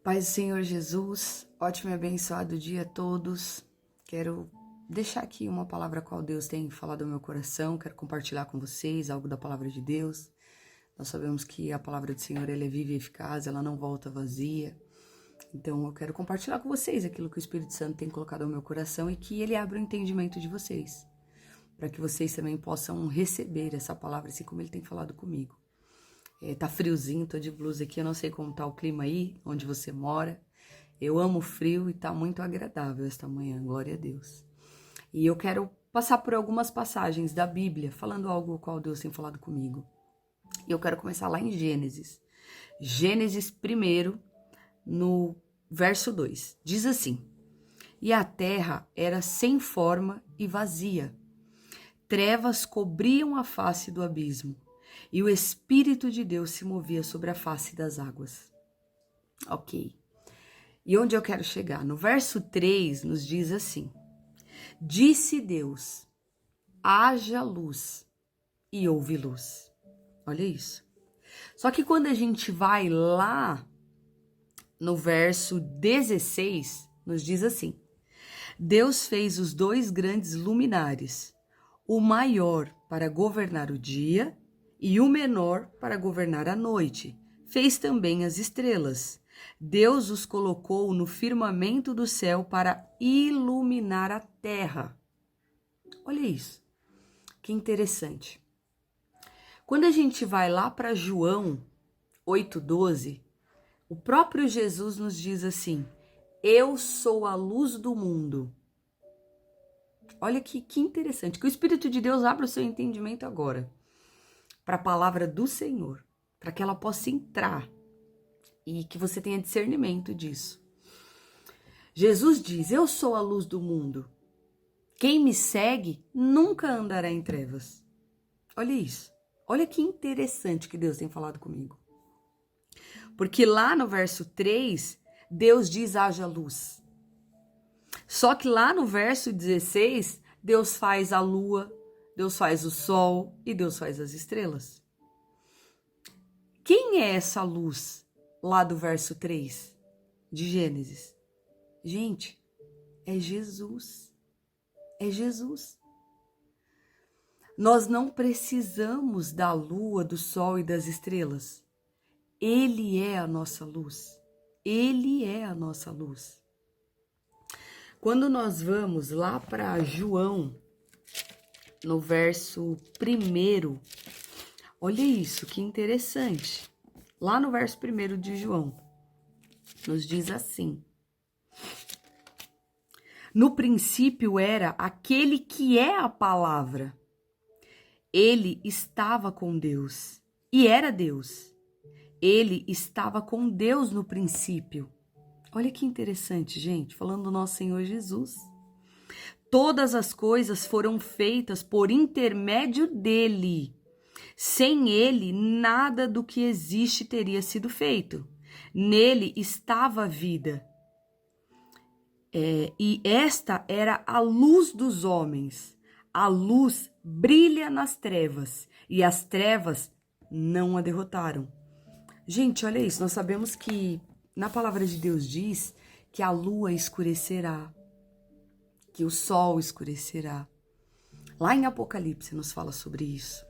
Paz do Senhor Jesus, ótimo e abençoado dia a todos. Quero deixar aqui uma palavra a qual Deus tem falado ao meu coração, quero compartilhar com vocês algo da palavra de Deus. Nós sabemos que a palavra do Senhor ela é viva e eficaz, ela não volta vazia. Então eu quero compartilhar com vocês aquilo que o Espírito Santo tem colocado ao meu coração e que ele abra o entendimento de vocês, para que vocês também possam receber essa palavra assim como ele tem falado comigo. Tá friozinho, tô de blusa aqui, eu não sei como tá o clima aí, onde você mora. Eu amo frio e tá muito agradável esta manhã, glória a Deus. E eu quero passar por algumas passagens da Bíblia, falando algo o qual Deus tem falado comigo. E eu quero começar lá em Gênesis. Gênesis 1, no verso 2. Diz assim: E a terra era sem forma e vazia. Trevas cobriam a face do abismo. E o Espírito de Deus se movia sobre a face das águas. Ok. E onde eu quero chegar? No verso 3 nos diz assim: Disse Deus, haja luz, e houve luz. Olha isso. Só que quando a gente vai lá no verso 16, nos diz assim: Deus fez os dois grandes luminares, o maior para governar o dia e o menor para governar a noite. Fez também as estrelas. Deus os colocou no firmamento do céu para iluminar a terra. Olha isso, que interessante. Quando a gente vai lá para João 8,12, o próprio Jesus nos diz assim: Eu sou a luz do mundo. Olha que interessante, que o Espírito de Deus abra o seu entendimento agora para a palavra do Senhor, para que ela possa entrar e que você tenha discernimento disso. Jesus diz: Eu sou a luz do mundo. Quem me segue nunca andará em trevas. Olha isso. Olha que interessante que Deus tem falado comigo. Porque lá no verso 3, Deus diz: haja luz. Só que lá no verso 16, Deus faz a lua, Deus faz o sol e Deus faz as estrelas. Quem é essa luz lá do verso 3 de Gênesis? Gente, é Jesus. É Jesus. Nós não precisamos da lua, do sol e das estrelas. Ele é a nossa luz. Ele é a nossa luz. Quando nós vamos lá para João, no verso 1, olha isso, que interessante. Lá no verso 1 de João, nos diz assim: No princípio era aquele que é a palavra. Ele estava com Deus e era Deus. Ele estava com Deus no princípio. Olha que interessante, gente, falando do nosso Senhor Jesus. Todas as coisas foram feitas por intermédio dele. Sem ele, nada do que existe teria sido feito. Nele estava a vida. E esta era a luz dos homens. A luz brilha nas trevas e as trevas não a derrotaram. Gente, olha isso, nós sabemos que na palavra de Deus diz que a lua escurecerá, que o sol escurecerá. Lá em Apocalipse nos fala sobre isso.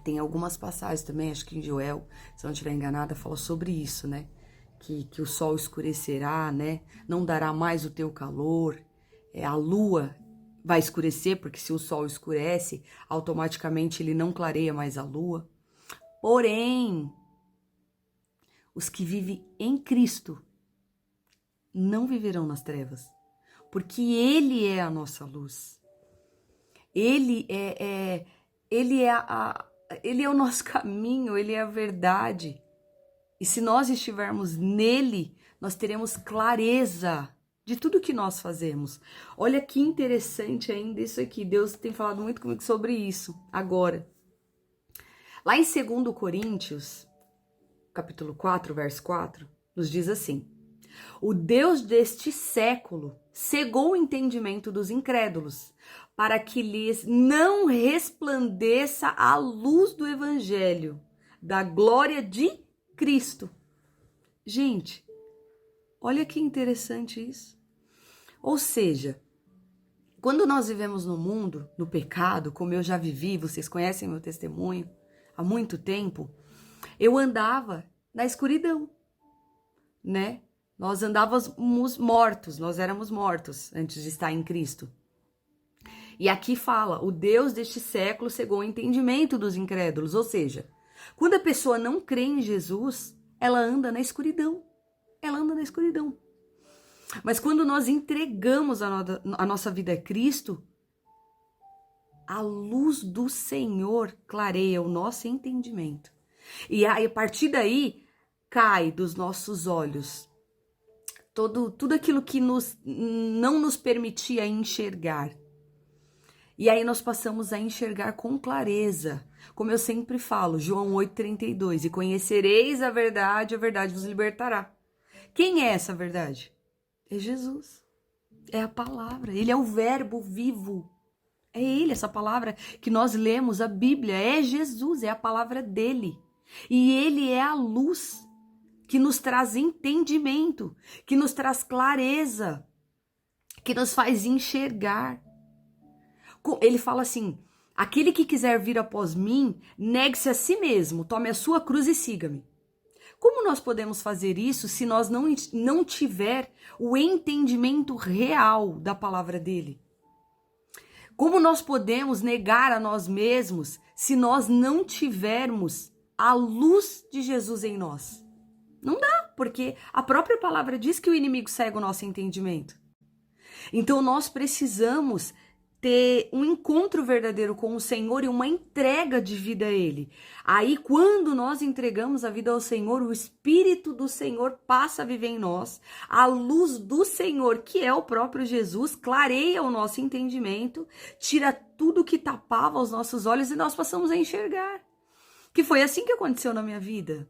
Tem algumas passagens também, acho que em Joel, se eu não estiver enganada, fala sobre isso, né? Que o sol escurecerá, né? Não dará mais o teu calor. A lua vai escurecer, porque se o sol escurece, automaticamente ele não clareia mais a lua. Porém, os que vivem em Cristo não viverão nas trevas, porque Ele é a nossa luz. Ele é o nosso caminho, Ele é a verdade. E se nós estivermos nele, nós teremos clareza de tudo que nós fazemos. Olha que interessante ainda isso aqui. Deus tem falado muito comigo sobre isso agora. Lá em 2 Coríntios, capítulo 4, verso 4, nos diz assim: O Deus deste século cegou o entendimento dos incrédulos, para que lhes não resplandeça a luz do evangelho, da glória de Cristo. Gente, Olha que interessante isso. Ou seja, quando nós vivemos no mundo, no pecado, como eu já vivi, vocês conhecem meu testemunho, há muito tempo, eu andava na escuridão, né? Nós andávamos mortos, nós éramos mortos antes de estar em Cristo. E aqui fala, o Deus deste século cegou o entendimento dos incrédulos, ou seja, quando a pessoa não crê em Jesus, ela anda na escuridão. Ela anda na escuridão. Mas quando nós entregamos a nossa vida a Cristo, a luz do Senhor clareia o nosso entendimento. E aí, a partir daí, cai dos nossos olhos tudo aquilo que não nos permitia enxergar. E aí nós passamos a enxergar com clareza. Como eu sempre falo, João 8,32, e conhecereis a verdade vos libertará. Quem é essa verdade? É Jesus. É a palavra. Ele é o verbo vivo. É ele, essa palavra que nós lemos, a Bíblia. É Jesus, é a palavra dele. E ele é a luz que nos traz entendimento, que nos traz clareza, que nos faz enxergar. Ele fala assim, aquele que quiser vir após mim, negue-se a si mesmo, tome a sua cruz e siga-me. Como nós podemos fazer isso se nós não tiver o entendimento real da palavra dele? Como nós podemos negar a nós mesmos se nós não tivermos a luz de Jesus em nós? Não dá, porque a própria palavra diz que o inimigo cega o nosso entendimento. Então nós precisamos ter um encontro verdadeiro com o Senhor e uma entrega de vida a Ele. Aí, quando nós entregamos a vida ao Senhor, o Espírito do Senhor passa a viver em nós. A luz do Senhor, que é o próprio Jesus, clareia o nosso entendimento, tira tudo que tapava os nossos olhos e nós passamos a enxergar. Que foi assim que aconteceu na minha vida.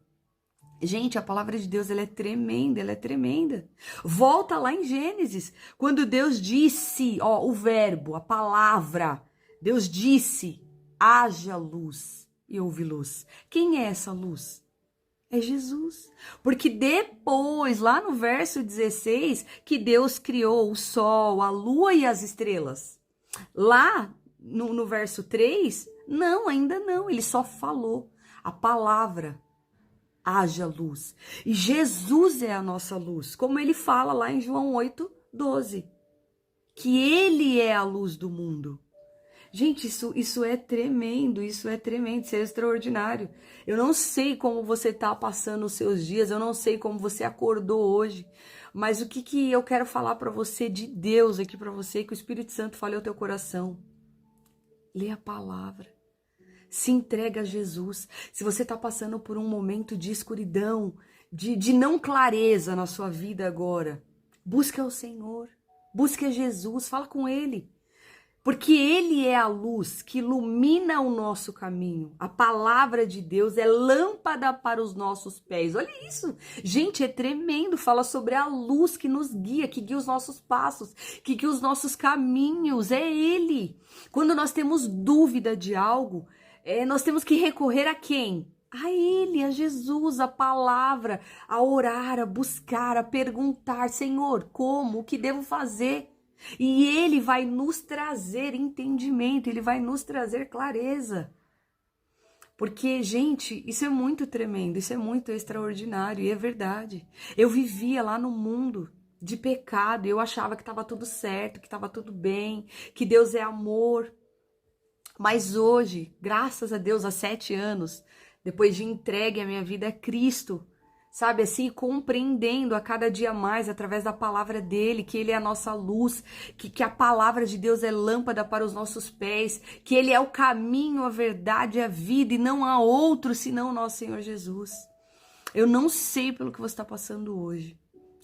Gente, a palavra de Deus, ela é tremenda, ela é tremenda. Volta lá em Gênesis, quando Deus disse, o verbo, a palavra, Deus disse, haja luz e houve luz. Quem é essa luz? É Jesus. Porque depois, lá no verso 16, que Deus criou o sol, a lua e as estrelas. Lá no verso 3, não, ainda não, ele só falou a palavra. Haja luz. E Jesus é a nossa luz, como ele fala lá em João 8,12. Que ele é a luz do mundo. Gente, isso é tremendo, isso é extraordinário. Eu não sei como você está passando os seus dias, eu não sei como você acordou hoje, mas o que eu quero falar para você de Deus aqui para você, que o Espírito Santo fale ao teu coração. Lê a palavra. Se entrega a Jesus. Se você está passando por um momento de escuridão, de não clareza na sua vida agora, busque ao Senhor, busque a Jesus, fala com Ele. Porque Ele é a luz que ilumina o nosso caminho. A palavra de Deus é lâmpada para os nossos pés. Olha isso. Gente, é tremendo. Fala sobre a luz que nos guia, que guia os nossos passos, que guia os nossos caminhos. É Ele. Quando nós temos dúvida de algo, nós temos que recorrer a quem? A Ele, a Jesus, a palavra, a orar, a buscar, a perguntar, Senhor, como? O que devo fazer? E Ele vai nos trazer entendimento, Ele vai nos trazer clareza. Porque, gente, isso é muito tremendo, isso é muito extraordinário e é verdade. Eu vivia lá no mundo de pecado, eu achava que estava tudo certo, que estava tudo bem, que Deus é amor. Mas hoje, graças a Deus, há 7 anos, depois de entregue a minha vida a Cristo, sabe assim, compreendendo a cada dia mais, através da palavra dele, que ele é a nossa luz, que a palavra de Deus é lâmpada para os nossos pés, que ele é o caminho, a verdade e a vida, e não há outro senão o nosso Senhor Jesus. Eu não sei pelo que você está passando hoje,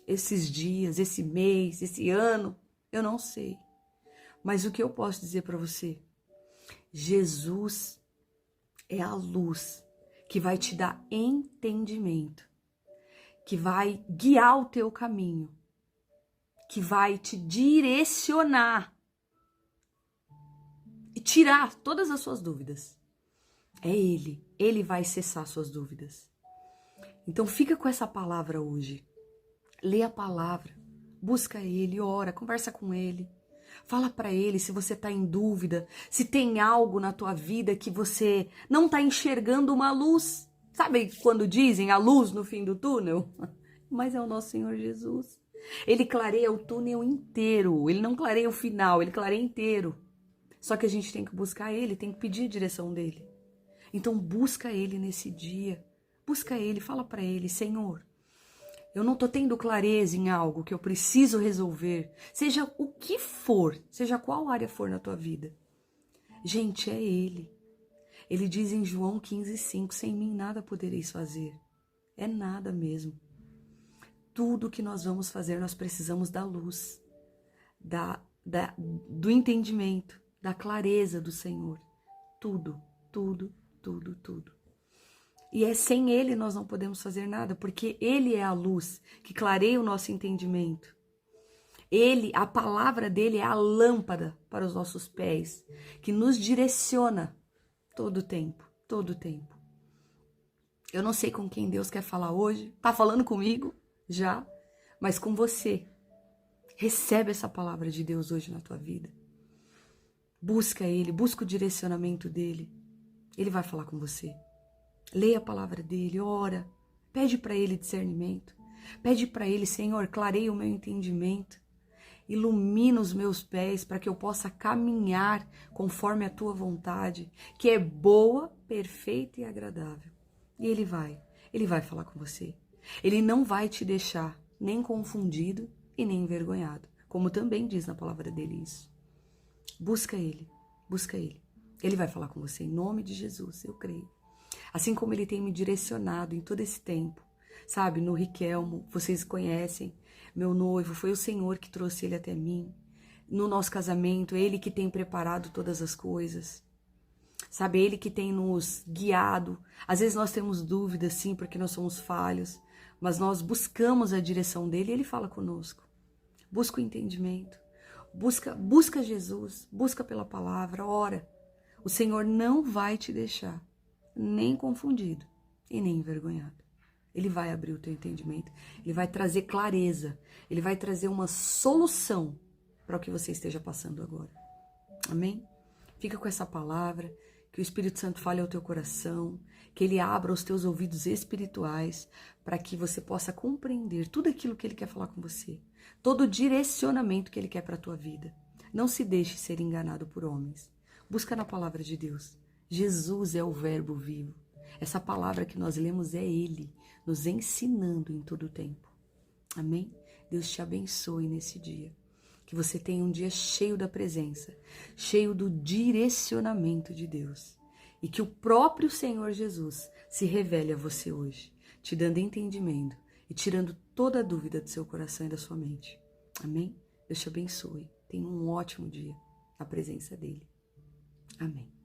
esses dias, esse mês, esse ano, eu não sei. Mas o que eu posso dizer para você? Jesus é a luz que vai te dar entendimento, que vai guiar o teu caminho, que vai te direcionar e tirar todas as suas dúvidas. É Ele vai cessar suas dúvidas. Então fica com essa palavra hoje. Lê a palavra, busca ele, ora, conversa com ele. Fala para ele se você tá em dúvida, se tem algo na tua vida que você não tá enxergando uma luz. Sabe quando dizem a luz no fim do túnel? Mas é o nosso Senhor Jesus. Ele clareia o túnel inteiro, ele não clareia o final, ele clareia inteiro. Só que a gente tem que buscar ele, tem que pedir a direção dele. Então busca ele nesse dia, busca ele, fala para ele, Senhor, eu não tô tendo clareza em algo que eu preciso resolver, seja o que for, seja qual área for na tua vida. Gente, é ele. Ele diz em João 15:5, sem mim nada podereis fazer. É nada mesmo. Tudo que nós vamos fazer, nós precisamos da luz, do entendimento, da clareza do Senhor. Tudo, tudo, tudo, tudo. E é sem ele nós não podemos fazer nada, porque ele é a luz que clareia o nosso entendimento. Ele, a palavra dele é a lâmpada para os nossos pés, que nos direciona todo o tempo, todo o tempo. Eu não sei com quem Deus quer falar hoje, tá falando comigo já, mas com você. Recebe essa palavra de Deus hoje na tua vida. Busca ele, busca o direcionamento dele. Ele vai falar com você. Leia a palavra dele, ora, pede para ele discernimento, pede para ele, Senhor, clareia o meu entendimento, ilumina os meus pés para que eu possa caminhar conforme a tua vontade, que é boa, perfeita e agradável. E ele vai falar com você. Ele não vai te deixar nem confundido e nem envergonhado, como também diz na palavra dele isso. Busca ele, busca ele. Ele vai falar com você em nome de Jesus, eu creio. Assim como ele tem me direcionado em todo esse tempo, sabe, no Riquelmo, vocês conhecem, meu noivo, foi o Senhor que trouxe ele até mim. No nosso casamento, ele que tem preparado todas as coisas, sabe, ele que tem nos guiado. Às vezes nós temos dúvidas, sim, porque nós somos falhos, mas nós buscamos a direção dele e ele fala conosco. Busca o entendimento, busca Jesus, busca pela palavra, ora. O Senhor não vai te deixar nem confundido e nem envergonhado. Ele vai abrir o teu entendimento, ele vai trazer clareza, ele vai trazer uma solução para o que você esteja passando agora. Amém? Fica com essa palavra, que o Espírito Santo fale ao teu coração, que ele abra os teus ouvidos espirituais para que você possa compreender tudo aquilo que ele quer falar com você, todo o direcionamento que ele quer para a tua vida. Não se deixe ser enganado por homens. Busca na palavra de Deus. Jesus é o verbo vivo. Essa palavra que nós lemos é ele, nos ensinando em todo o tempo. Amém? Deus te abençoe nesse dia. Que você tenha um dia cheio da presença, cheio do direcionamento de Deus. E que o próprio Senhor Jesus se revele a você hoje, te dando entendimento e tirando toda a dúvida do seu coração e da sua mente. Amém? Deus te abençoe. Tenha um ótimo dia na presença dele. Amém.